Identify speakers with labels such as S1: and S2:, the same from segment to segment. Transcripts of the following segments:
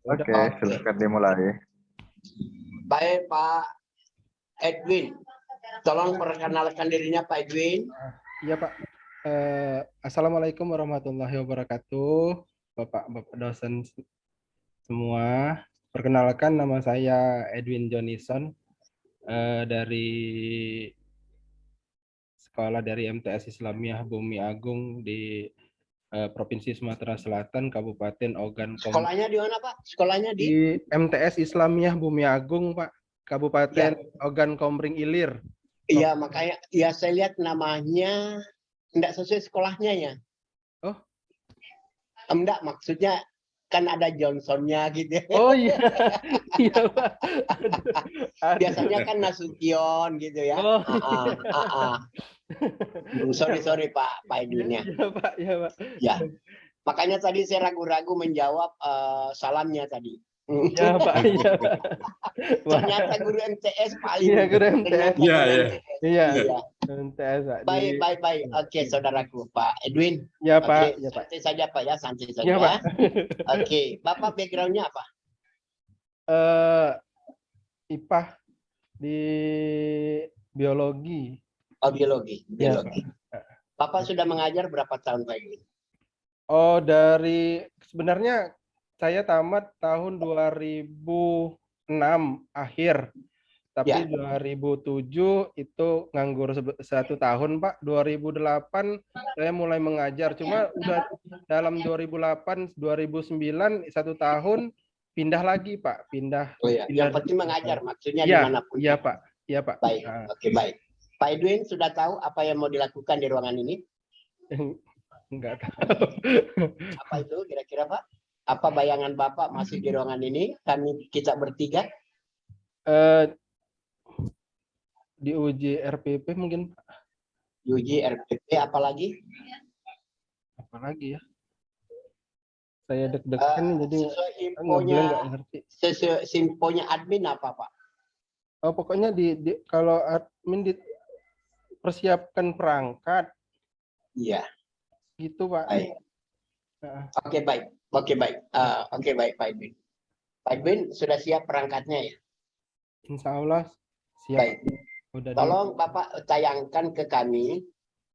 S1: Udah.
S2: Oke, silakan dimulai.
S3: Baik, Pak Edwin. Tolong perkenalkan dirinya, Pak Edwin.
S1: Iya, Pak. Assalamualaikum warahmatullahi wabarakatuh, Bapak-bapak dosen semua. Perkenalkan, nama saya Edwin Jonison dari sekolah dari MTS Islamiyah Bumi Agung di Provinsi Sumatera Selatan, Kabupaten Ogan Komering.
S3: Sekolahnya di mana, Pak? Sekolahnya
S1: Di MTS Islamiyah Bumi Agung, Pak, Kabupaten
S3: Ya.
S1: Ogan Komering Ilir.
S3: Iya, makanya ya saya lihat namanya enggak sesuai sekolahnya ya.
S1: Oh.
S3: Enggak, maksudnya kan ada Johnsonnya gitu.
S1: Oh iya, iya Pak. Aduh.
S3: Biasanya kan Nasution gitu ya.
S1: Oh.
S3: Sorry Pak Edwin ya.
S1: Iya Pak, iya Pak.
S3: Ya, makanya tadi saya ragu-ragu menjawab salamnya tadi.
S1: Iya Pak, iya Pak.
S3: Ternyata guru MTS paling.
S1: Iya guru MTS.
S3: Iya.
S1: Iya. MTS Pak.
S3: Baik. Oke, saudaraku Pak Edwin.
S1: Iya Pak.
S3: Oke, santai saja Pak ya, santai saja.
S1: Iya Pak.
S3: Oke, Bapak backgroundnya apa?
S1: IPA di biologi.
S3: Oh, biologi.
S1: Ya,
S3: Bapak sudah mengajar berapa tahun Pak Edwin?
S1: Oh, sebenarnya saya tamat tahun 2006 akhir. Tapi ya. 2007 itu nganggur 1 tahun, Pak. 2008 saya mulai mengajar. Cuma udah dalam 2008, 2009 1 tahun pindah lagi, Pak. Pindah.
S3: Oh ya, yang penting mengajar, maksudnya
S1: ya,
S3: dimanapun.
S1: Iya, Pak. Iya, Pak.
S3: Baik, oke, baik. Pak Edwin sudah tahu apa yang mau dilakukan di ruangan ini?
S1: Enggak tahu.
S3: Apa itu kira-kira, Pak? Apa bayangan Bapak masih di ruangan ini? Kita bertiga?
S1: Diuji RPP mungkin, Pak.
S3: Diuji RPP apalagi?
S1: Apalagi ya? Saya deg-degan jadi
S3: infonya
S1: nggak ngerti.
S3: Infonya admin apa, Pak?
S1: Oh, pokoknya kalau admin dipersiapkan perangkat.
S3: Iya.
S1: Gitu, Pak.
S3: Baik. Oke, baik. Oke, baik, Pak Edwin. Pak Edwin sudah siap perangkatnya ya?
S1: Insya Allah siap.
S3: Baik. Tolong Bapak tayangkan ke kami.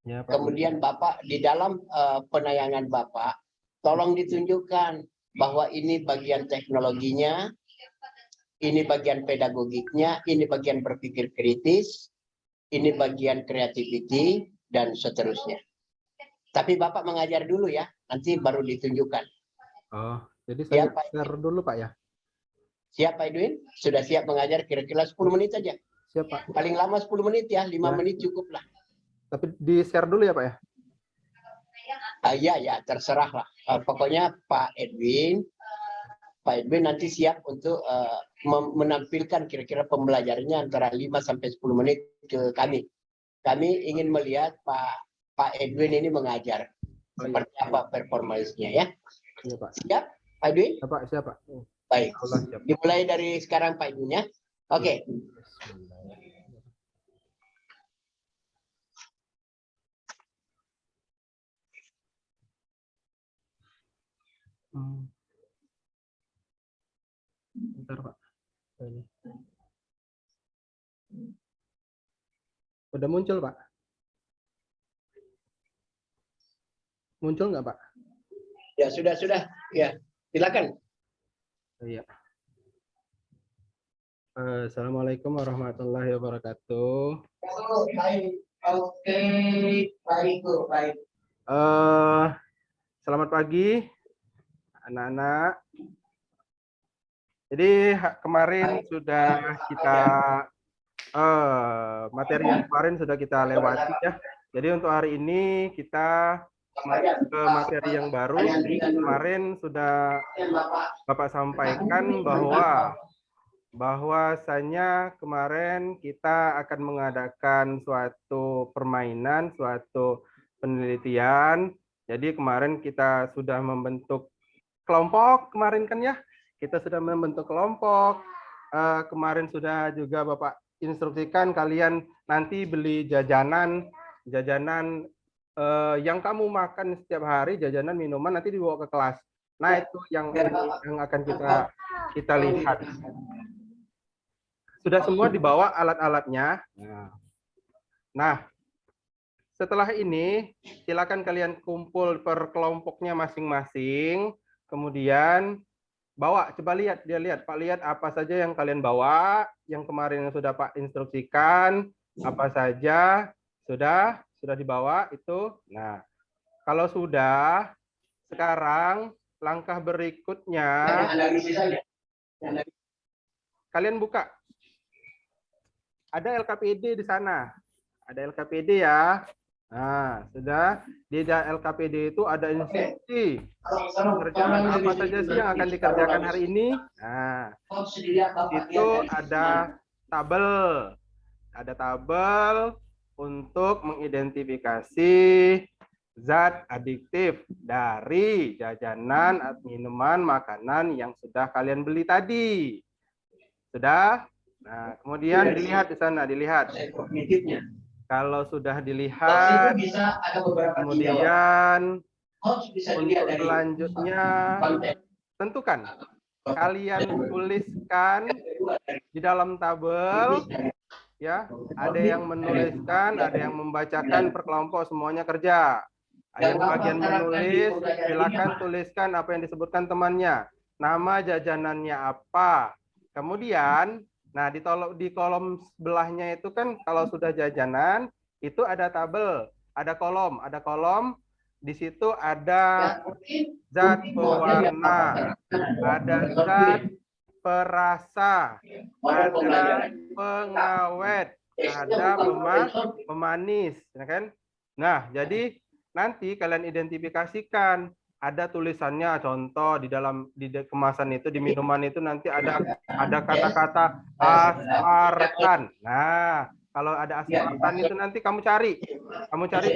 S3: Ya, Pak. Kemudian Bapak di dalam penayangan Bapak, tolong ditunjukkan bahwa ini bagian teknologinya, ini bagian pedagogiknya, ini bagian berpikir kritis, ini bagian creativity, dan seterusnya. Tapi Bapak mengajar dulu ya, nanti baru ditunjukkan.
S1: Oh, jadi saya share dulu Pak ya?
S3: Siap Pak Edwin? Sudah siap mengajar kira-kira 10 menit saja?
S1: Siap Pak.
S3: Paling lama 10 menit ya, 5 menit cukup lah.
S1: Tapi di-share dulu ya Pak ya?
S3: Iya, terserah lah. Pokoknya Pak Edwin nanti siap untuk menampilkan kira-kira pembelajarannya antara 5 sampai 10 menit ke kami. Kami ingin melihat Pak Edwin ini mengajar. Seperti apa performanya ya.
S1: Iya, Pak.
S3: Siap Pak Edwin?
S1: Ya, Pak, siap Pak.
S3: Baik. Dimulai dari sekarang Pak Edwin ya. Oke.
S1: Bentar Pak. Udah muncul Pak? Muncul nggak Pak?
S3: Ya sudah. Ya, silakan.
S1: Iya. Assalamualaikum warahmatullahi wabarakatuh.
S3: Baik. Oke, baik.
S1: Selamat pagi, anak-anak. Jadi kemarin sudah kita materi yang kemarin sudah kita lewati ya. Jadi untuk hari ini kita ke materi yang baru. Kemarin sudah Bapak sampaikan bahwasanya kemarin kita akan mengadakan suatu permainan, suatu penelitian. Jadi kemarin kita sudah membentuk kelompok kemarin kan ya. Kita sudah membentuk kelompok. Kemarin sudah juga Bapak instruksikan kalian nanti beli jajanan yang kamu makan setiap hari, jajanan minuman nanti dibawa ke kelas. Nah, itu yang akan kita lihat. Sudah semua dibawa alat-alatnya. Nah, setelah ini silakan kalian kumpul per kelompoknya masing-masing. Kemudian bawa, coba lihat, Pak lihat apa saja yang kalian bawa, yang kemarin yang sudah Pak instruksikan, apa saja sudah dibawa itu. Nah, kalau sudah, sekarang langkah berikutnya kalian buka. Ada LKPD di sana. Ada LKPD ya. Nah, sudah di LKPD itu ada instruksi pekerjaan apa saja sih yang akan dikerjakan hari ini. Nah, itu ada tabel. Ada tabel untuk mengidentifikasi zat adiktif dari jajanan, minuman, makanan yang sudah kalian beli tadi. Sudah? Nah, kemudian dilihat di sana, dilihat. Kalau sudah dilihat, kemudian untuk selanjutnya tentukan. Kalian tuliskan di dalam tabel, ya. Ada yang menuliskan, ada yang membacakan per kelompok, semuanya kerja. Yang bagian menulis, silakan tuliskan apa yang disebutkan temannya. Nama jajanannya apa. Kemudian, nah di kolom sebelahnya itu kan kalau sudah jajanan, itu ada tabel, ada kolom. Di situ ada zat pewarna, ada zat perasa, ada pengawet, ada pemanis, ya kan? Nah, jadi nanti kalian identifikasikan, ada tulisannya, contoh di kemasan itu, di minuman itu nanti ada kata-kata aspartan. Nah, kalau ada aspartan itu nanti kamu cari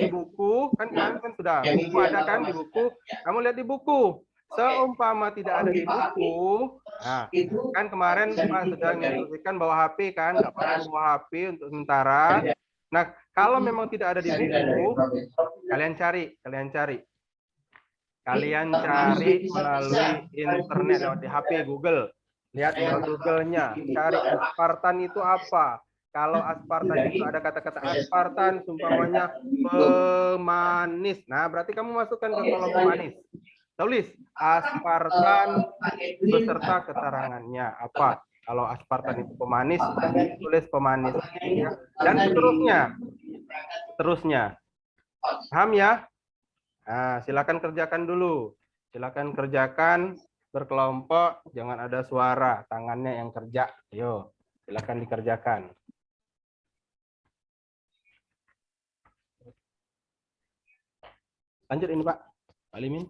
S1: di buku, kan sudah buku ada kan di buku, kamu lihat di buku. Seumpama tidak ada di buku, nah kan kemarin Pak sudah menginstruksikan bawa HP kan, nggak apa-apa bawa HP untuk sementara. Nah, kalau memang tidak ada di buku, kalian cari melalui internet lewat di HP Google. Lihat lewat Google-nya, cari aspartan itu apa. Kalau aspartan itu ada kata-kata aspartan, umpamanya pemanis. Nah, berarti kamu masukkan ke kolom pemanis. Tulis aspartan beserta keterangannya apa. Kalau aspartan itu pemanis, tulis pemanis. Dan seterusnya. Paham ya? Nah, silakan kerjakan dulu. Silakan kerjakan berkelompok, jangan ada suara, tangannya yang kerja. Ayo, silakan dikerjakan. Lanjut ini Pak Alimin.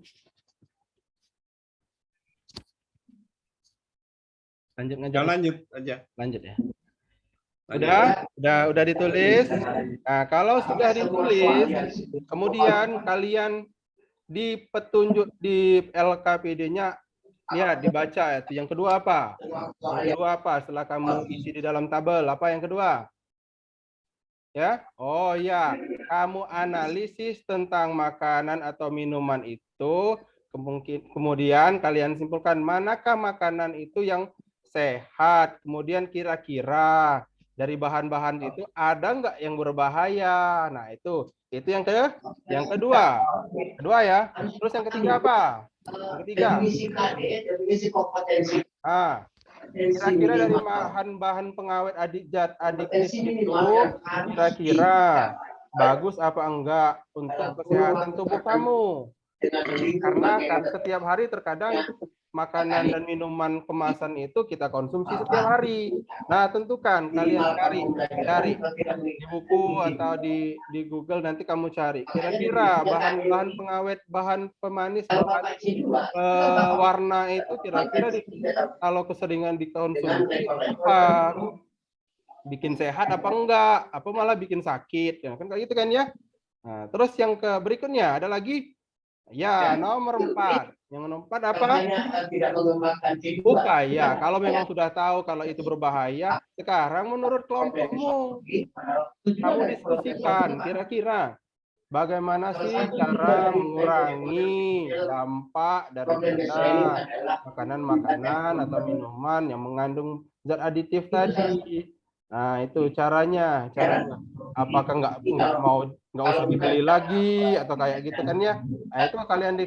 S1: Lanjut aja. Lanjut ya. Udah ditulis. Nah, kalau sudah ditulis, kemudian kalian di petunjuk di LKPD-nya ya dibaca itu. Yang kedua apa? Setelah kamu isi di dalam tabel, apa yang kedua? Ya. Oh ya, kamu analisis tentang makanan atau minuman itu, kemudian kalian simpulkan manakah makanan itu yang sehat, kemudian kira-kira dari bahan-bahan itu ada nggak yang berbahaya. Nah, itu yang kedua ya. Terus yang ketiga apa? Yang ketiga. Kira-kira dari bahan-bahan pengawet adiktif itu kira-kira bagus apa enggak untuk kesehatan tubuh kamu. Karena setiap hari terkadang makanan dan minuman kemasan itu kita konsumsi setiap hari. Nah, tentukan kalian cari di buku atau di Google, nanti kamu cari kira-kira bahan-bahan pengawet, bahan pemanis, bahan warna itu kira-kira kalau keseringan dikonsumsi apa bikin sehat apa enggak, apa malah bikin sakit, ya kan kayak gitu kan ya. Nah, terus yang berikutnya ada lagi. Ya, nomor 4. Yang nomor 4 apa? Buka ya. Kalau memang sudah tahu kalau itu berbahaya, sekarang menurut kelompokmu, kamu diskusikan kira-kira bagaimana sih cara mengurangi dampak daripada makanan-makanan atau minuman yang mengandung zat aditif tadi. Nah, itu caranya. Apakah nggak usah dibeli lagi atau kayak gitu kan ya? Nah, itu kalian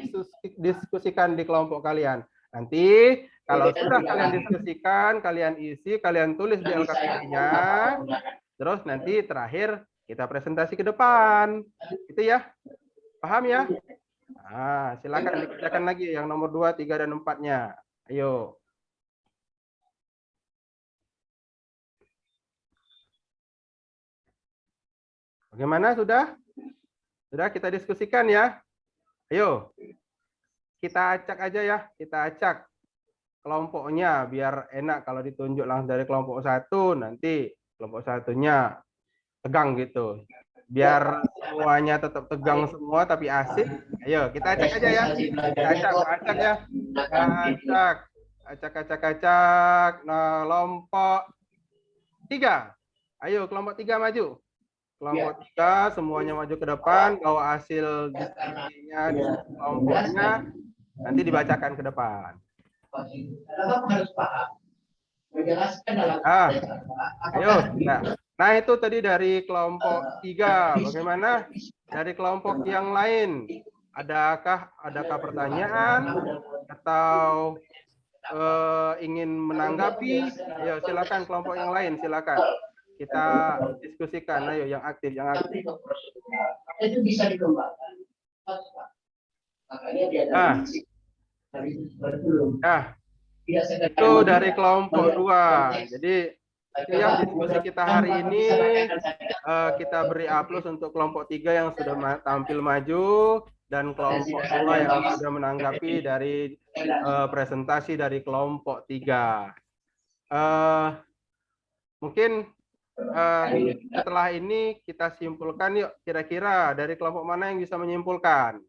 S1: diskusikan di kelompok kalian. Nanti kalau sudah kalian diskusikan, kalian isi, kalian tulis di LKPI-nya, terus nanti terakhir kita presentasi ke depan. Itu ya. Paham ya? Nah, silakan dikerjakan lagi yang nomor 2, 3, dan 4-nya. Ayo. Bagaimana sudah? Sudah kita diskusikan ya. Ayo. Kita acak aja ya. Kita acak kelompoknya biar enak kalau ditunjuk langsung dari kelompok 1, nanti kelompok 1-nya tegang gitu. Biar semuanya tetap tegang semua tapi asik. Ayo, kita acak aja ya. Kita acak ya. Acak. Kelompok 3. Ayo, kelompok 3 maju. Kelompok 3 semuanya maju ke depan, bawa hasil diskusinya di kelompoknya, nanti dibacakan ke depan. Ayo. Nah, itu tadi dari kelompok 3. Bagaimana dari kelompok yang lain? Adakah pertanyaan atau ingin menanggapi? Ayo, silakan kelompok yang lain, silakan. Kita diskusikan, ayo yang aktif. Itu bisa dikembangkan. Itu dari kelompok 2. Jadi itu ya diskusi kita hari ini. Kita beri A+ untuk kelompok 3 yang sudah tampil maju dan kelompok 2 yang sudah menanggapi dari presentasi dari kelompok 3. Mungkin setelah ini kita simpulkan yuk, kira-kira dari kelompok mana yang bisa menyimpulkan?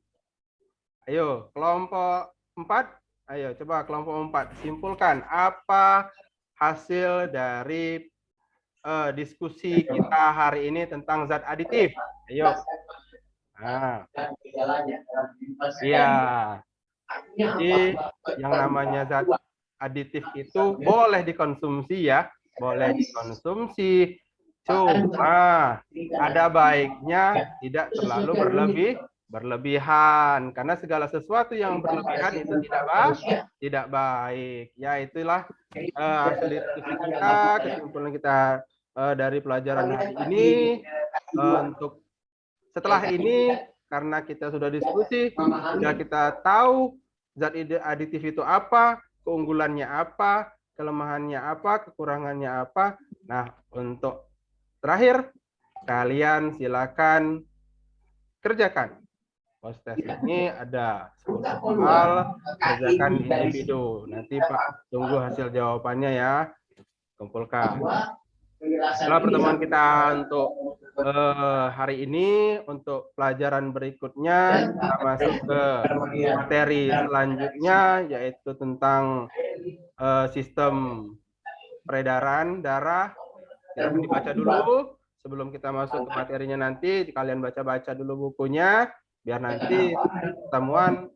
S1: Ayo, kelompok 4. Ayo, coba kelompok 4. Simpulkan apa hasil dari diskusi kita hari ini tentang zat aditif. Ayo. Nah. Iya. Jadi, yang namanya zat aditif itu boleh dikonsumsi ya. Boleh dikonsumsi. Cuma ada baiknya tidak terlalu berlebihan, karena segala sesuatu yang berlebihan itu tidak baik. Ya, itulah hasil diskusi kita, kesimpulan kita dari pelajaran hari ini. Untuk setelah ini, karena kita sudah diskusi, sudah kita tahu zat aditif itu apa, keunggulannya apa, kelemahannya apa, kekurangannya apa. Nah, untuk terakhir, kalian silakan kerjakan. Post-test ini ada 10 soal, kerjakan individu. Nanti Pak tunggu hasil jawabannya ya, kumpulkan. Setelah pertemuan kita untuk hari ini, untuk pelajaran berikutnya kita masuk ke materi selanjutnya, yaitu tentang sistem peredaran darah. Silahkan dibaca dulu sebelum kita masuk ke materinya. Nanti kalian baca-baca dulu bukunya, biar nanti pertemuan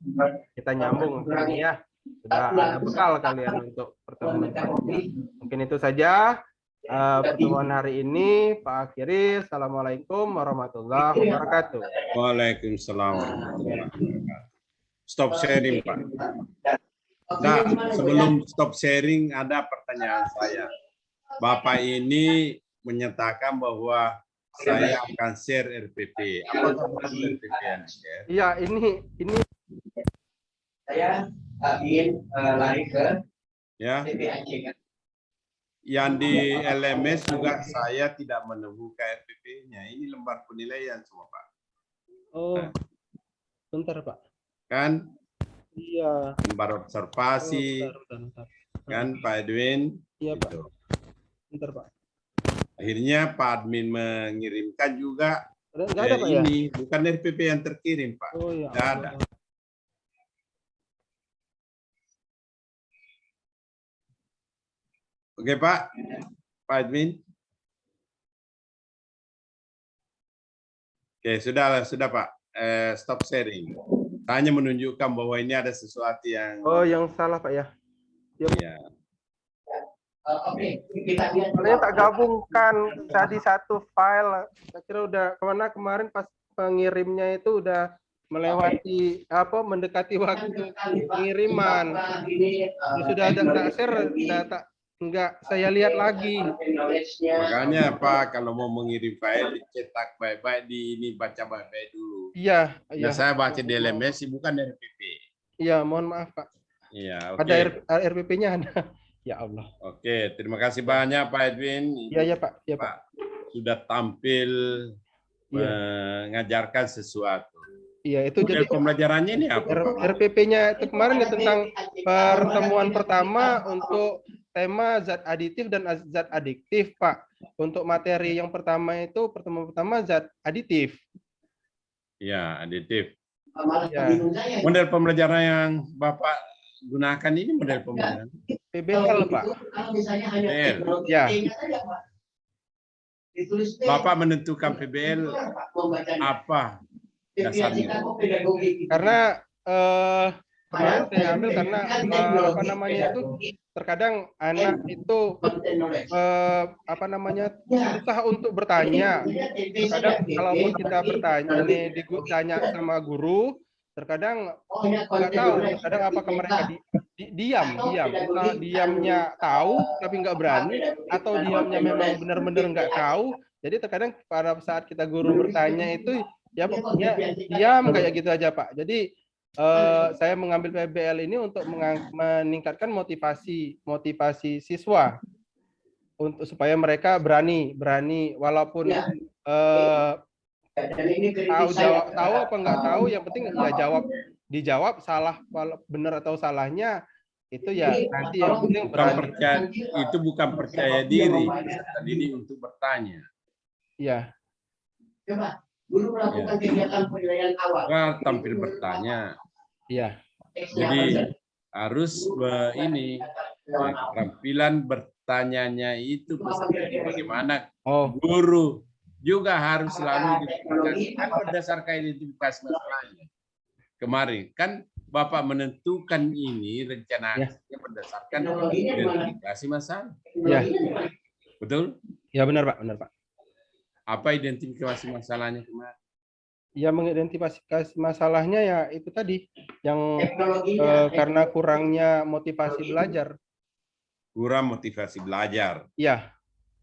S1: kita nyambung ini ya. Sudah ada bekal kalian untuk pertemuan ini. Mungkin itu saja pertemuan hari ini. Pak akhiri. Assalamualaikum warahmatullahi wabarakatuh.
S2: Waalaikumsalam warahmatullahi wabarakatuh. Stop sharing, Pak. Nah, sebelum stop sharing ada pertanyaan saya. Bapak ini menyatakan bahwa saya akan share RPP. Apakah RPP yang share?
S1: Iya, ini
S3: saya ingin lari ke
S2: ya. Yang di LMS juga saya tidak menemukan RPP-nya. Ini lembar penilaian semua, Pak.
S1: Oh, bentar, Pak.
S2: Kan?
S1: Iya.
S2: Lembar observasi.
S1: Bentar.
S2: Kan, Pak Edwin?
S1: Iya,
S2: gitu.
S1: Pak. Bentar, Pak.
S2: Akhirnya Pak Admin mengirimkan juga
S1: Nggak ada, Pak,
S2: ini,
S1: ya?
S2: bukan RPP yang terkirim, Pak.
S1: Oh, iya.
S2: Nggak ada. Oke, Pak. Pak Admin. Oke. Oke, sudah Pak. Stop sharing. Hanya menunjukkan bahwa ini ada sesuatu yang.
S1: Oh, yang salah Pak ya.
S2: Iya.
S3: Oke, kita lihat.
S1: Sebenarnya tak gabungkan tadi satu file. Saya kira udah kemarin pas pengirimnya itu udah melewati mendekati waktu pengiriman. Sudah ada share, data enggak saya lihat lagi.
S2: Makanya Pak, kalau mau mengirim file dicetak baik-baik, ini baca baik-baik dulu.
S1: Iya.
S2: Nah, saya baca di LMS bukan RPP.
S1: Iya, mohon maaf Pak.
S2: Iya, oke.
S1: Ada RPP-nya ada. Ya Allah.
S2: Oke, terima kasih banyak Pak Edwin.
S1: Iya Pak. Iya
S2: Pak sudah tampil mengajarkan sesuatu.
S1: Iya, itu
S2: Model
S1: jadi
S2: pembelajarannya ini apa?
S1: RPP-nya itu kemarin ya tentang pertemuan pertama untuk tema zat aditif dan zat adiktif, Pak. Untuk materi yang pertama itu pertemuan pertama zat aditif.
S2: Ya, aditif.
S1: Ya.
S2: Model pembelajaran yang Bapak gunakan ini model pembelajaran
S1: PBL, Pak.
S2: PBL.
S1: Ya.
S2: Bapak menentukan PBL apa dasarnya?
S1: Karena kemarin saya ambil karena itu terkadang anak itu susah untuk bertanya. Terkadang kalaupun kita bertanya ditanya sama guru, terkadang nggak tahu. Terkadang apakah mereka diam. Entah diamnya tahu tapi nggak berani, atau diamnya memang benar-benar nggak tahu. Jadi terkadang pada saat kita guru bertanya itu ya pokoknya diam kayak gitu aja Pak. Jadi saya mengambil PBL ini untuk meningkatkan motivasi siswa untuk supaya mereka berani walaupun tahu apa nggak tahu, yang penting ya dijawab salah benar atau salahnya itu ya nanti yang penting berani.
S2: Itu bukan percaya diri, peserta didik untuk bertanya.
S1: Iya.
S3: Coba guru melakukan kegiatan penilaian awal.
S2: Tampil bertanya.
S1: Iya.
S2: Jadi harus keterampilan bertanyanya itu bagaimana. Guru juga harus selalu kan berdasarkan identifikasi masalahnya. Kemarin kan Bapak menentukan ini rencananya berdasarkan identifikasi masalah.
S1: Ya.
S2: Betul?
S1: Ya benar Pak.
S2: Apa identifikasi masalahnya kemarin?
S1: Ya mengidentifikasi masalahnya ya itu tadi yang karena kurangnya motivasi belajar.
S2: Kurang motivasi belajar.
S1: Iya,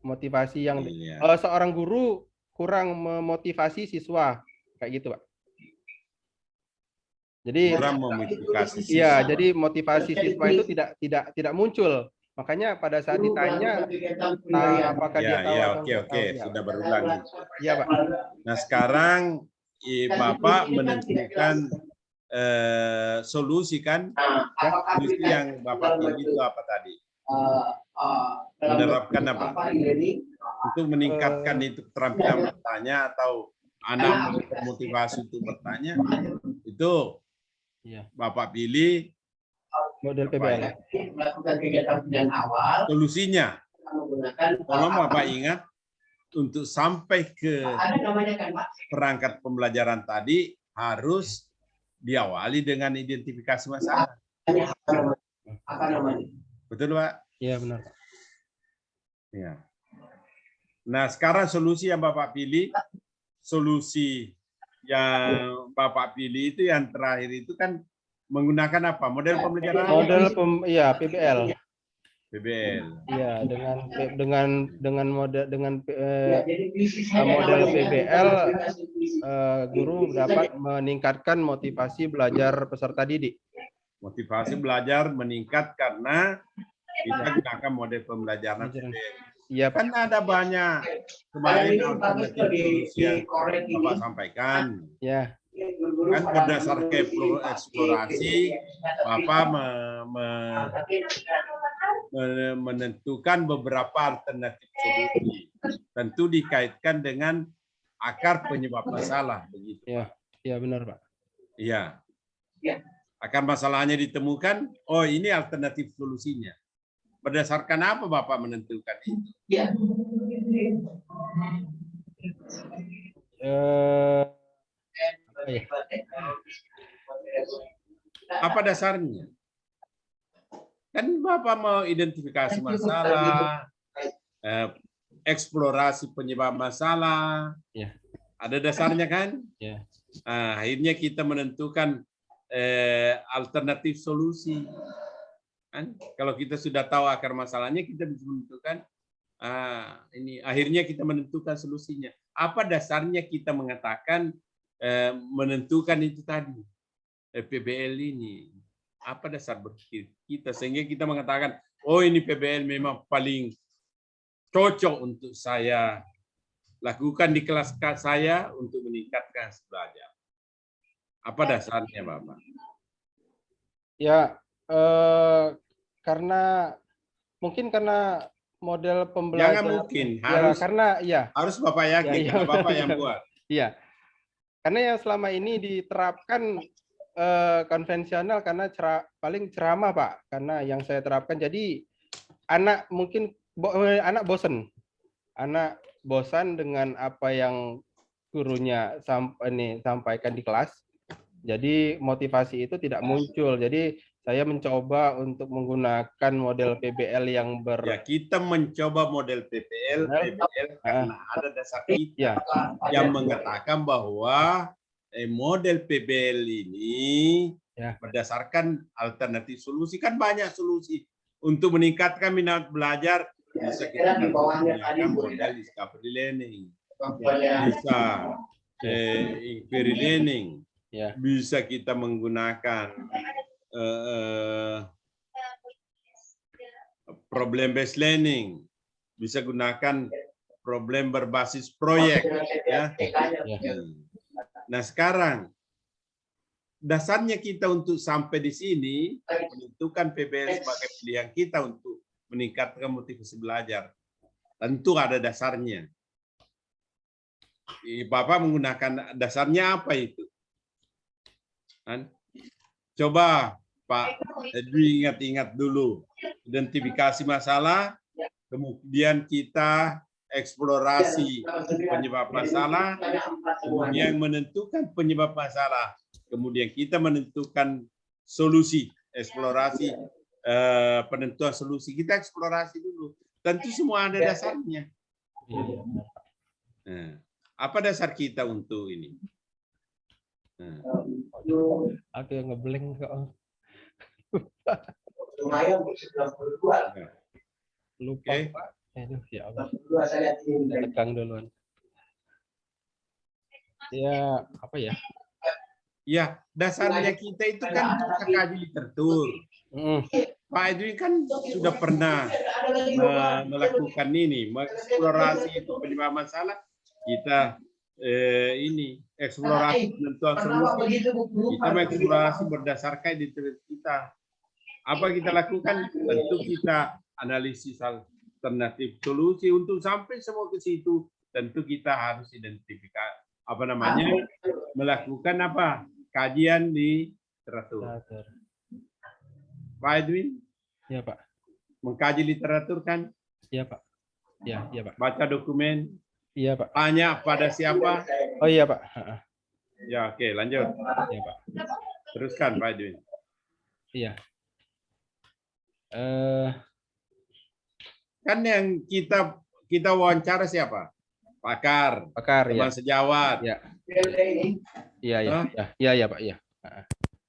S1: motivasi yang seorang guru kurang memotivasi siswa kayak gitu Pak. Jadi
S2: kurang memotivasi siswa.
S1: Iya, jadi motivasi siswa itu tidak muncul. Makanya pada saat ditanya apakah dia tahu atau
S2: oke, sudah berulang.
S1: Iya, Pak.
S2: Nah, sekarang Bapak menentukan solusi kan? Solusi yang Bapak pilih itu apa tadi? Menerapkan apa? Untuk meningkatkan itu keterampilan bertanya atau anak motivasi untuk bertanya, itu Bapak pilih
S1: model PBL.
S3: Melakukan kegiatan penilaian awal.
S2: Solusinya, tolong Bapak ingat untuk sampai ke perangkat pembelajaran tadi harus diawali dengan identifikasi masalah.
S3: Apa namanya?
S2: Betul Pak?
S1: Iya benar.
S2: Ya. Nah sekarang solusi yang Bapak pilih, solusi yang Bapak pilih itu yang terakhir itu kan menggunakan apa? Model pembelajaran?
S1: PBL.
S2: PBL.
S1: Iya, dengan model model PBL guru dapat meningkatkan motivasi belajar peserta didik.
S2: Motivasi belajar meningkat karena kita gunakan model pembelajaran PBL.
S1: Iya,
S2: kan ada banyak kemarin alternatif solusi yang Bapak sampaikan.
S1: Ya.
S2: Kan berdasarkan eksplorasi, Bapak menentukan beberapa alternatif solusi. Tentu dikaitkan dengan akar penyebab masalah, begitu.
S1: Iya benar Pak.
S2: Iya. Akar masalahnya ditemukan, oh ini alternatif solusinya. Berdasarkan apa Bapak menentukan itu?
S1: Apa ya?
S2: Apa dasarnya? Kan Bapak mau identifikasi masalah, eksplorasi penyebab masalah.
S1: Ya.
S2: Ada dasarnya kan?
S1: Ya.
S2: Nah, akhirnya kita menentukan alternatif solusi. Kan? Kalau kita sudah tahu akar masalahnya, kita bisa menentukan ini. Akhirnya kita menentukan solusinya. Apa dasarnya kita mengatakan menentukan itu tadi PBL ini? Apa dasar berpikir kita sehingga kita mengatakan, oh ini PBL memang paling cocok untuk saya lakukan di kelas saya untuk meningkatkan belajar. Apa dasarnya, Bapak?
S1: Ya, karena model pembelajaran.
S2: Jangan mungkin, harus Bapak yakin, karena Bapak yang buat.
S1: Iya, karena yang selama ini diterapkan konvensional karena paling ceramah, Pak. Karena yang saya terapkan, jadi anak bosan. Anak bosan dengan apa yang gurunya sampaikan di kelas. Jadi motivasi itu tidak muncul. Jadi saya mencoba untuk menggunakan model PBL yang
S2: Ya, kita mencoba model PBL karena ada dasar kita yang mengatakan bahwa model PBL ini berdasarkan alternatif solusi. Kan banyak solusi untuk meningkatkan minat belajar. Bisa kita menggunakan model discovery learning, bisa inquiry learning, bisa kita menggunakan problem based learning, bisa gunakan problem berbasis proyek, ya. Nah, sekarang dasarnya kita untuk sampai di sini menentukan PBL sebagai pilihan kita untuk meningkatkan motivasi belajar. Tentu ada dasarnya. Bapak menggunakan dasarnya apa itu? Coba Pak Edwi ingat-ingat dulu. Identifikasi masalah, kemudian kita eksplorasi penyebab masalah, kemudian menentukan penyebab masalah, kemudian kita menentukan solusi, eksplorasi, penentuan solusi. Kita eksplorasi dulu. Tentu semua ada dasarnya. Nah, apa dasar kita untuk ini?
S1: Aku yang ngeblank kok. Lupa, Pak. Aduh, ya Allah. Tegang duluan. Ya, apa ya?
S2: Ya, dasarnya kita itu kan kaji literatur. Pak Edwin kan sudah pernah melakukan ini, mengeksplorasi itu penyebab masalah. Kita ini eksplorasi penentuan solusi. Kita mengeksplorasi berdasarkan identitas kita. Apa kita lakukan? Tentu kita analisis alternatif solusi. Untuk sampai semua ke situ, tentu kita harus identifikasi melakukan apa? Kajian di literatur. Pak Edwin?
S1: Ya, Pak.
S2: Mengkaji literatur kan?
S1: Iya, Pak. Ya, iya, Pak.
S2: Baca dokumen?
S1: Iya, Pak.
S2: Tanya pada siapa?
S1: Oh iya, Pak.
S2: Ya, oke, lanjut.
S1: Iya, Pak.
S2: Teruskan, Pak Edwin.
S1: Iya.
S2: Kan yang kita wawancara siapa? Pakar, teman sejawat.
S1: Iya. Iya, Pak. Iya.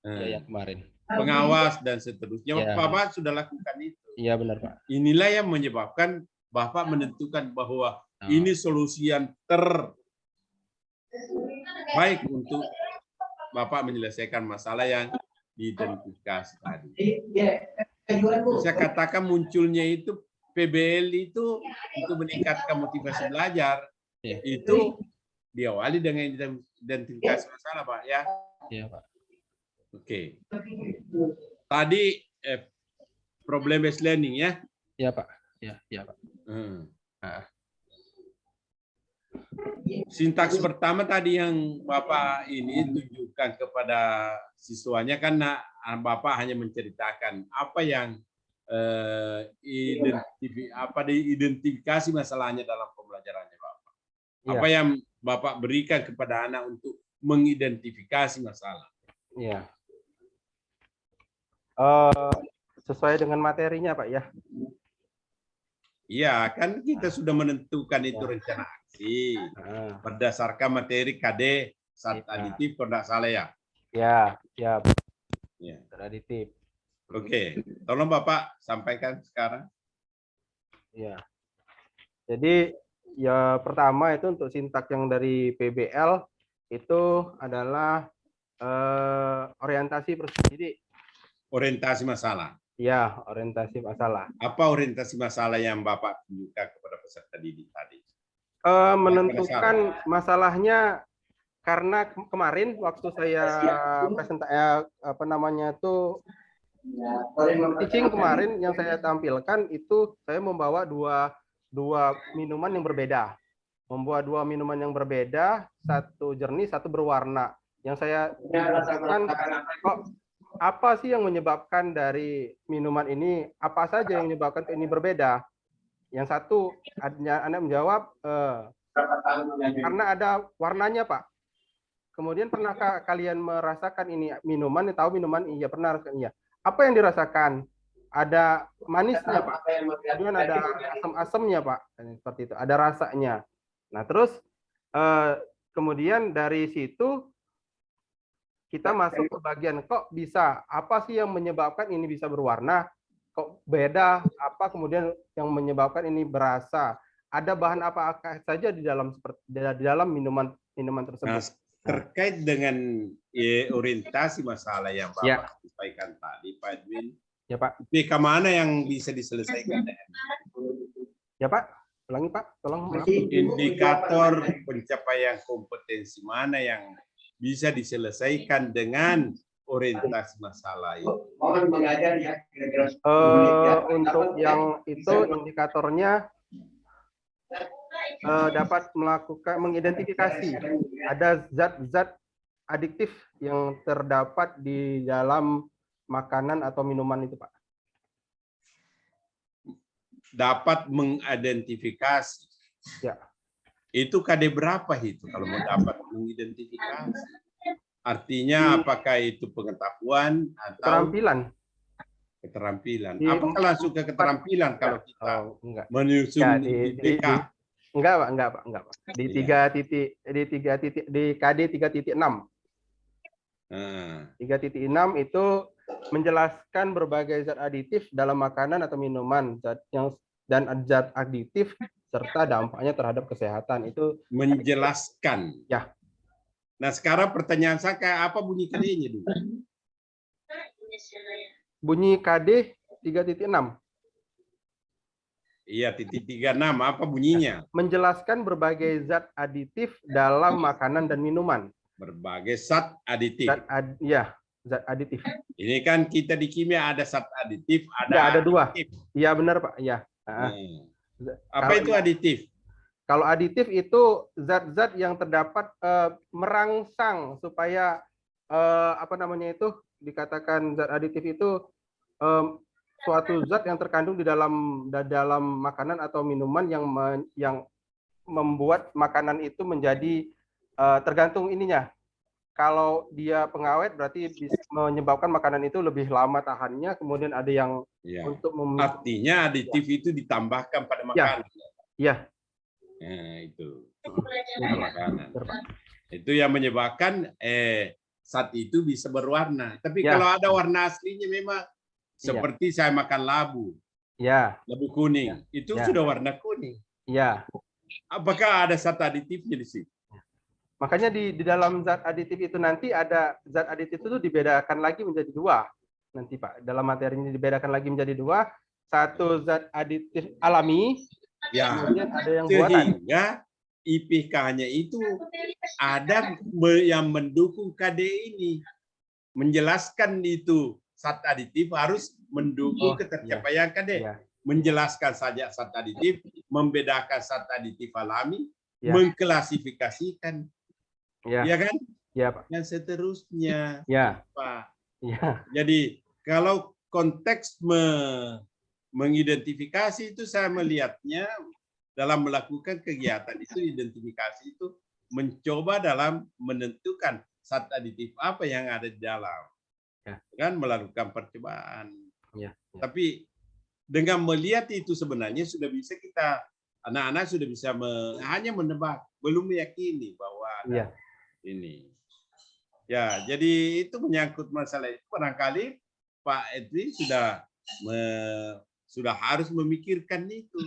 S1: Iya, yang kemarin.
S2: Pengawas dan seterusnya. Bapak sudah lakukan itu.
S1: Iya, benar, Pak.
S2: Inilah yang menyebabkan Bapak menentukan bahwa ini solusi yang terbaik untuk Bapak menyelesaikan masalah yang diidentifikasi tadi. Saya katakan munculnya itu PBL itu untuk meningkatkan motivasi belajar. Itu diawali dengan identifikasi masalah, Pak, ya.
S1: Iya, Pak.
S2: Oke. Tadi problem based learning, ya.
S1: Iya, Pak. Iya, Pak.
S2: Sintaks pertama tadi yang Bapak ini tunjukkan kepada siswanya kan Bapak hanya menceritakan apa yang diidentifikasi masalahnya dalam pembelajarannya Bapak. Apa yang Bapak berikan kepada anak untuk mengidentifikasi masalah?
S1: Iya. Sesuai dengan materinya, Pak ya.
S2: Iya, kan kita sudah menentukan itu rencana aksi berdasarkan materi KD zat aditif, kalau tidak salah ya.
S1: Ya, ya. Zat aditif.
S2: Oke, tolong Bapak sampaikan sekarang.
S1: Ya. Jadi ya pertama itu untuk sintak yang dari PBL itu adalah orientasi jadi
S2: orientasi masalah.
S1: Ya, orientasi masalah.
S2: Apa orientasi masalah yang Bapak tunjukkan kepada peserta didik tadi?
S1: Menentukan masalahnya, karena kemarin waktu saya presentasi apa namanya itu teaching kemarin yang saya tampilkan itu saya membawa dua minuman yang berbeda. Membuat dua minuman yang berbeda, satu jernih, satu berwarna. Yang saya rasakan, kok apa sih yang menyebabkan dari minuman ini? Apa saja yang menyebabkan ini berbeda? Yang satu, Anda menjawab, karena ada warnanya, Pak. Kemudian pernahkah kalian merasakan ini minuman? Tahu minuman? Iya, pernah rasakan. Iya. Apa yang dirasakan? Ada manisnya, Pak. Kemudian ada asam-asamnya, Pak. Seperti itu. Ada rasanya. Nah, terus kemudian dari situ kita masuk ke bagian kok bisa, apa sih yang menyebabkan ini bisa berwarna, kok beda, apa kemudian yang menyebabkan ini berasa, ada bahan apa saja di dalam minuman tersebut.
S2: Nah, terkait dengan orientasi masalah yang Bapak sampaikan tadi, Pak Edwin,
S1: ya Pak,
S2: IPK mana yang bisa diselesaikan?
S1: Ya Pak, ulangi Pak, tolong.
S2: Indikator pencapaian kompetensi mana yang bisa diselesaikan dengan orientasi masalah itu?
S1: Untuk yang itu indikatornya dapat mengidentifikasi ada zat-zat adiktif yang terdapat di dalam makanan atau minuman itu, Pak.
S2: Dapat mengidentifikasi.
S1: Ya.
S2: Itu KD berapa itu kalau mau dapat mengidentifikasi? Artinya apakah itu pengetahuan atau keterampilan? Apakah langsung ke keterampilan kalau kita menyusun IPK?
S1: Enggak, Pak. Di 3 titik di KD 3.6. 3.6 itu menjelaskan berbagai zat aditif dalam makanan atau minuman dan zat aditif serta dampaknya terhadap kesehatan. Itu
S2: menjelaskan.
S1: Ya.
S2: Nah, sekarang pertanyaan saya, apa bunyi KD-nya dulu?
S1: Bunyi KD 3.6.
S2: Iya, 3.6. Apa bunyinya?
S1: Menjelaskan berbagai zat aditif dalam makanan dan minuman.
S2: Berbagai zat aditif.
S1: Zat aditif.
S2: Ini kan kita di kimia ada zat aditif,
S1: ada dua. Iya benar Pak. Iya.
S2: Apa itu aditif?
S1: Kalau aditif itu zat-zat yang terdapat merangsang supaya apa namanya itu dikatakan zat aditif itu suatu zat yang terkandung di dalam makanan atau minuman yang membuat makanan itu menjadi tergantung ininya. Kalau dia pengawet berarti bisa menyebabkan makanan itu lebih lama tahannya, kemudian ada yang untuk
S2: artinya aditif itu ditambahkan pada makanan.
S1: Iya.
S2: Nah, itu makanan. Itu yang menyebabkan zat itu bisa berwarna. Tapi kalau ada warna aslinya memang seperti saya makan labu. Labu kuning. Itu sudah warna kuning.
S1: Iya.
S2: Apakah ada zat aditifnya di situ?
S1: Makanya di dalam zat aditif itu nanti ada zat aditif itu dibedakan lagi menjadi dua. Nanti Pak, dalam materinya dibedakan lagi menjadi dua. Satu zat aditif alami, kemudian ada yang buatan.
S2: Sehingga IPK-nya itu ada yang mendukung KD ini. Menjelaskan itu zat aditif harus mendukung ketercapaian KD. Menjelaskan saja zat aditif, membedakan zat aditif alami, mengklasifikasikan. Ya kan?
S1: Ya, Pak.
S2: Dan seterusnya. Pak. Jadi kalau konteks mengidentifikasi itu saya melihatnya dalam melakukan kegiatan itu, identifikasi itu mencoba dalam menentukan zat aditif apa yang ada di dalam, kan melakukan percobaan. Tapi dengan melihat itu sebenarnya sudah bisa kita, anak-anak sudah bisa hanya menebak, belum meyakini bahwa ada ini. Ya, jadi itu menyangkut masalah itu. Barangkali Pak Edwin sudah harus memikirkan itu.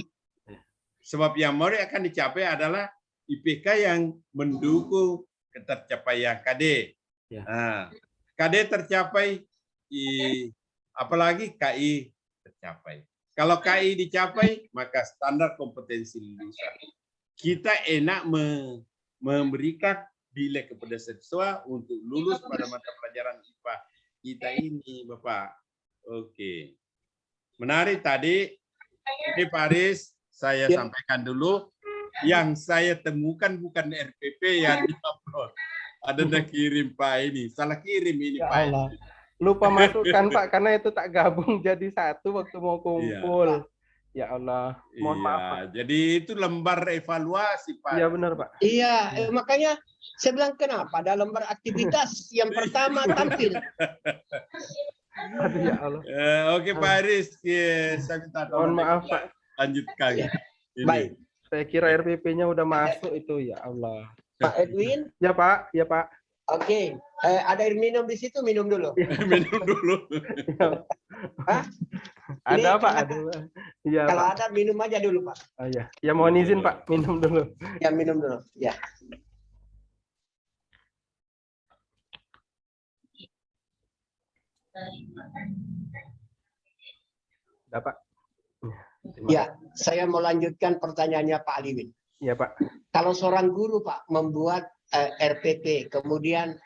S2: Sebab yang mau akan dicapai adalah IPK yang mendukung ketercapaian KD. Nah, KD tercapai, apalagi KI tercapai. Kalau KI dicapai, maka standar kompetensi lulusan. Kita enak memberikan nilai kepada siswa untuk lulus pada mata pelajaran IPA kita ini, Bapak. Oke. Menarik tadi. Ini Pak Aris, saya sampaikan dulu. Yang saya temukan bukan RPP yang di-upload. Ada yang kirim Pak ini. Salah kirim ini Pak.
S1: Allah. Lupa masukkan Pak, karena itu tak gabung jadi satu waktu mau kumpul. Ya Allah, mohon maaf Pak.
S2: Jadi itu lembar evaluasi Pak.
S1: Iya benar Pak.
S3: Iya, makanya saya bilang kenapa ada lembar aktivitas yang pertama tampil.
S1: Aduh ya Allah.
S2: Oke Pak Aris, saya minta
S1: mohon maaf Pak.
S2: Lanjutkan.
S3: Baik.
S1: Saya kira RPP-nya udah masuk itu, ya Allah.
S3: Pak Edwin?
S1: Ya Pak, ya Pak.
S3: Oke, ada air minum di situ, minum dulu.
S2: Minum dulu.
S3: Hah?
S1: Ada Pak, ada. Ya,
S3: kalau
S1: Pak.
S3: ada minum aja dulu Pak.
S1: Oh, ya. Ya mohon izin Pak, minum dulu.
S3: Ya minum dulu. Ya.
S1: Udah Pak.
S3: Ya, saya mau lanjutkan pertanyaannya Pak Aliwin.
S1: Ya Pak.
S3: Kalau seorang guru Pak membuat RPP, kemudian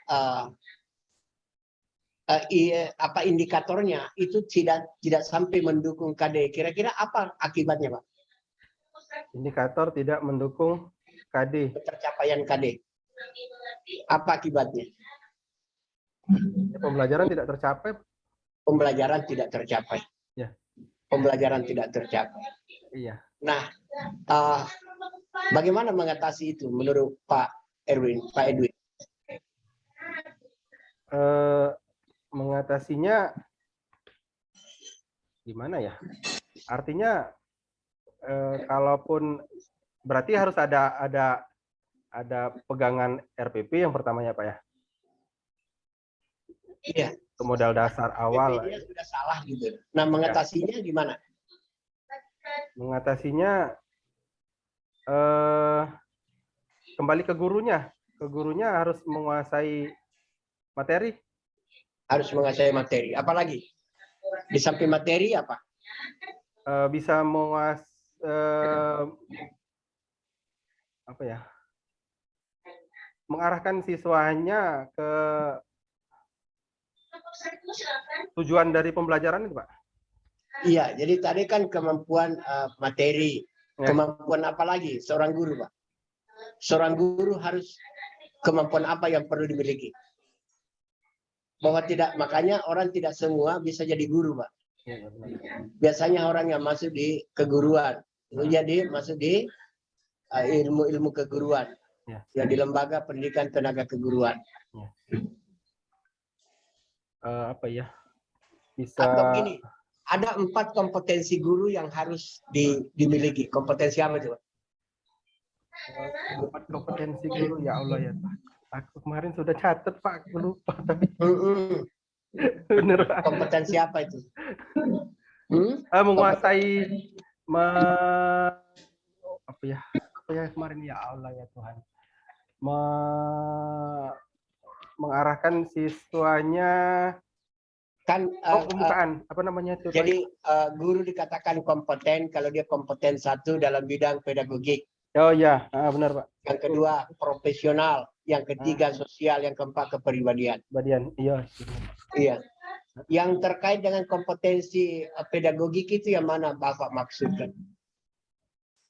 S3: apa indikatornya itu tidak sampai mendukung KD, kira-kira apa akibatnya Pak?
S1: Indikator tidak mendukung KD.
S3: Pencapaian KD. Apa akibatnya?
S1: Ya, pembelajaran tidak tercapai.
S3: Pembelajaran tidak tercapai.
S1: Ya.
S3: Pembelajaran tidak tercapai.
S1: Iya.
S3: Nah, bagaimana mengatasi itu menurut Pak Edwin?
S1: Mengatasinya gimana ya? Artinya kalaupun berarti harus ada pegangan RPP yang pertamanya Pak ya.
S3: Iya.
S1: Modal dasar awal.
S3: RPP-nya sudah salah gitu. Nah, mengatasinya gimana?
S1: Mengatasinya kembali ke gurunya. Ke gurunya harus menguasai materi.
S3: Harus menguasai materi. Apalagi? Di samping materi apa?
S1: Bisa mengarahkan siswanya ke tujuan dari pembelajaran itu, Pak.
S3: Iya, jadi tadi kan kemampuan materi, kemampuan apa lagi seorang guru, Pak? Seorang guru harus kemampuan apa yang perlu dimiliki? Bahwa tidak, makanya orang tidak semua bisa jadi guru, Pak. Biasanya orang yang masuk di keguruan, itu jadi masuk di ilmu-ilmu keguruan, ya di lembaga pendidikan tenaga keguruan.
S1: Bisa.
S3: Atau begini, ada 4 kompetensi guru yang harus dimiliki. Kompetensi apa itu, Pak?
S1: 4 kompetensi guru, ya Allah ya Pak. Aku kemarin sudah catat Pak, aku lupa tapi. Bener Pak.
S3: Kompetensi apa itu?
S1: Menguasai apa ya kemarin, ya Allah ya Tuhan. Mengarahkan siswanya
S3: kan
S1: pembukaan apa namanya itu?
S3: Jadi guru dikatakan kompeten kalau dia kompeten 1 dalam bidang pedagogik.
S1: Oh ya, benar Pak.
S3: Yang kedua profesional, yang ketiga sosial, yang keempat kepribadian.
S1: Iya.
S3: Iya. Yang terkait dengan kompetensi pedagogik itu yang mana Bapak maksudkan?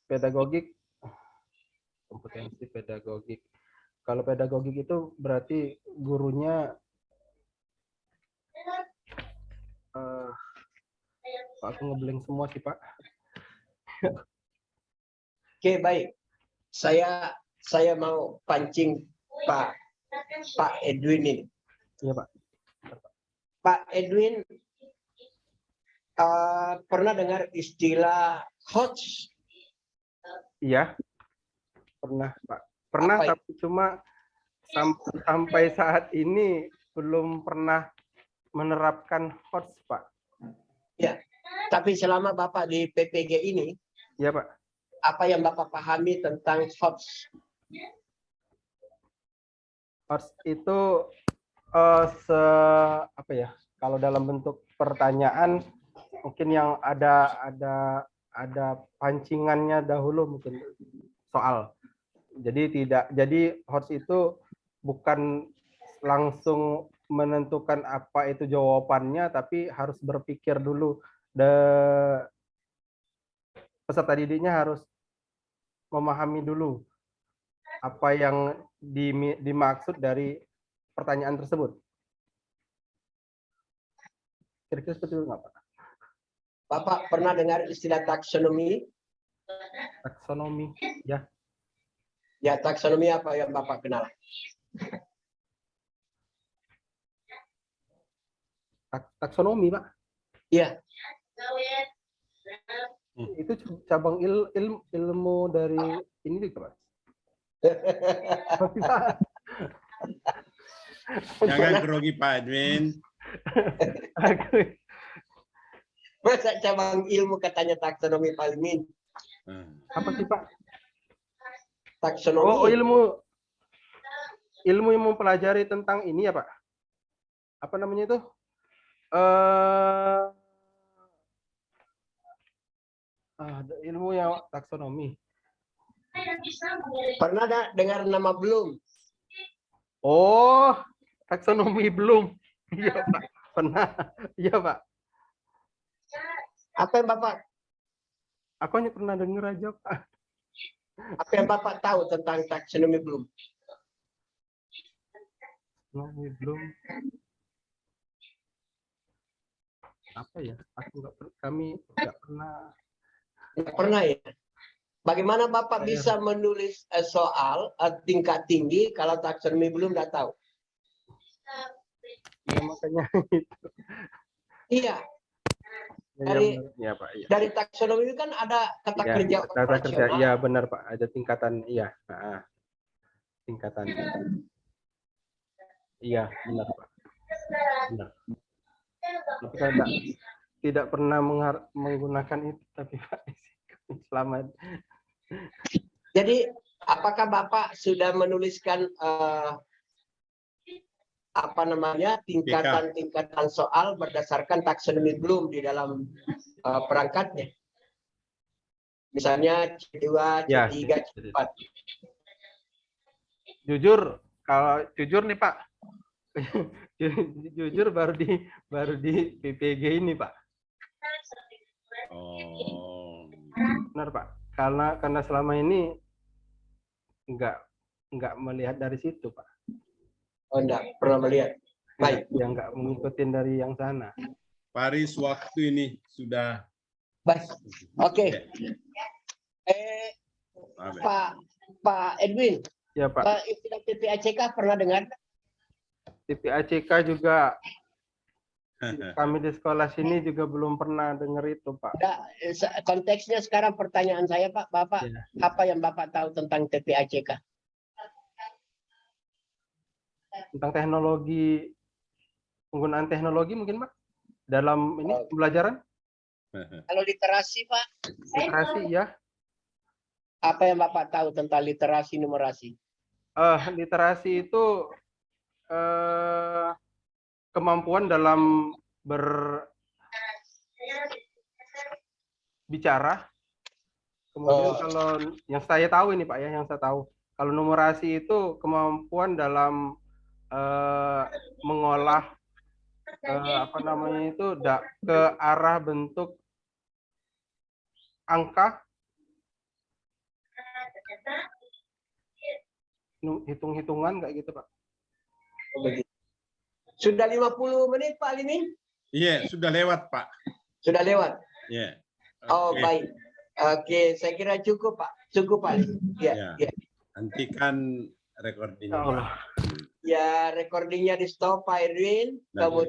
S1: Pedagogik, kompetensi pedagogik. Kalau pedagogik itu berarti gurunya aku ngeblank semua sih Pak.
S3: Oke, baik. Saya mau pancing Pak Edwin ini.
S1: Iya, Pak.
S3: Pak Edwin, pernah dengar istilah hoax?
S1: Iya, pernah, Pak. Pernah,
S3: Apa itu?
S1: tapi cuma sampai saat ini belum pernah menerapkan hoax, Pak.
S3: Ya, tapi selama Bapak di PPG ini,
S1: Iya, Pak.
S3: apa yang Bapak pahami tentang hoax?
S1: Hoax itu apa ya? Kalau dalam bentuk pertanyaan mungkin yang ada pancingannya dahulu mungkin soal. Jadi hoax itu bukan langsung menentukan apa itu jawabannya, tapi harus berpikir dulu. Peserta didiknya harus memahami dulu apa yang dimaksud dari pertanyaan tersebut. Kira-kira seperti itu nggak, Pak?
S3: Bapak pernah dengar istilah taksonomi?
S1: Taksonomi, ya.
S3: Ya, taksonomi apa yang Bapak kenal?
S1: Taksonomi, Pak.
S3: Iya.
S1: Itu cabang ilmu dari ini juga, Pak.
S2: Jangan grogi Pak Edwin.
S3: Masa cabang ilmu katanya taksonomi Pak Edwin?
S1: Apa sih, Pak?
S3: Taksonomi.
S1: Oh, ilmu yang mempelajari tentang ini ya, Pak. Apa namanya itu? Ilmu yang taksonomi.
S3: Pernah dengar nama belum?
S1: Oh, taksonomi belum. Iya, Pak. Pernah. Iya, Pak.
S3: Apa yang Bapak?
S1: Aku hanya pernah dengar aja, Pak.
S3: Apa yang Bapak tahu tentang taksonomi belum?
S1: Taksonomi belum. Apa ya? Kami nggak pernah.
S3: Nggak pernah ya. Bagaimana Bapak bisa menulis soal tingkat tinggi kalau taksonomi belum nggak tahu?
S1: Ya, makanya itu.
S3: Iya. Dari taksonomi itu kan ada kata kerja operasional.
S1: Iya, benar, Pak. Ada tingkatan, iya. Tingkatan. Iya, benar, Pak. Benar. Tapi saya tidak pernah menggunakan itu, tapi Pak, selamat.
S3: Jadi, apakah Bapak sudah menuliskan tingkatan soal berdasarkan taksonomi belum di dalam perangkatnya? Misalnya C2, C3, C4.
S1: Jujur nih, Pak. Jujur baru di PPG ini, Pak.
S2: Oh.
S1: Benar, Pak. Karena selama ini nggak melihat dari situ, Pak.
S3: Oh, enggak pernah melihat. Baik.
S1: Yang nggak mengikutin dari yang sana.
S2: Paris, waktu ini sudah.
S3: Baik. Oke. Pak Edwin.
S1: Ya, Pak.
S3: Istilah TPACK pernah dengar?
S1: TPACK juga kami di sekolah sini juga belum pernah dengar itu, Pak.
S3: Nah, konteksnya sekarang pertanyaan saya, Pak. Bapak, ya. Apa yang Bapak tahu tentang TPACK?
S1: Tentang teknologi, penggunaan teknologi mungkin, Pak? Dalam ini pembelajaran?
S3: Kalau literasi, Pak?
S1: Literasi, ya.
S3: Apa yang Bapak tahu tentang literasi numerasi?
S1: Literasi itu kemampuan dalam berbicara. Kemudian kalau yang saya tahu ini, Pak, ya, yang saya tahu. Kalau numerasi itu kemampuan dalam mengolah ke arah bentuk angka, hitung-hitungan kayak gitu, Pak.
S3: Sudah 50 menit, Pak Limin?
S2: Iya, sudah lewat, Pak.
S3: Sudah lewat?
S2: Iya.
S3: Oh, baik. Oke, saya kira cukup, Pak. Cukup Pak.
S2: Ya.
S3: Ya.
S2: Hentikan recordingnya.
S1: Ya Allah.
S3: Ya, recordingnya di stop Pak Edwin.
S2: Nah,
S3: Kemudian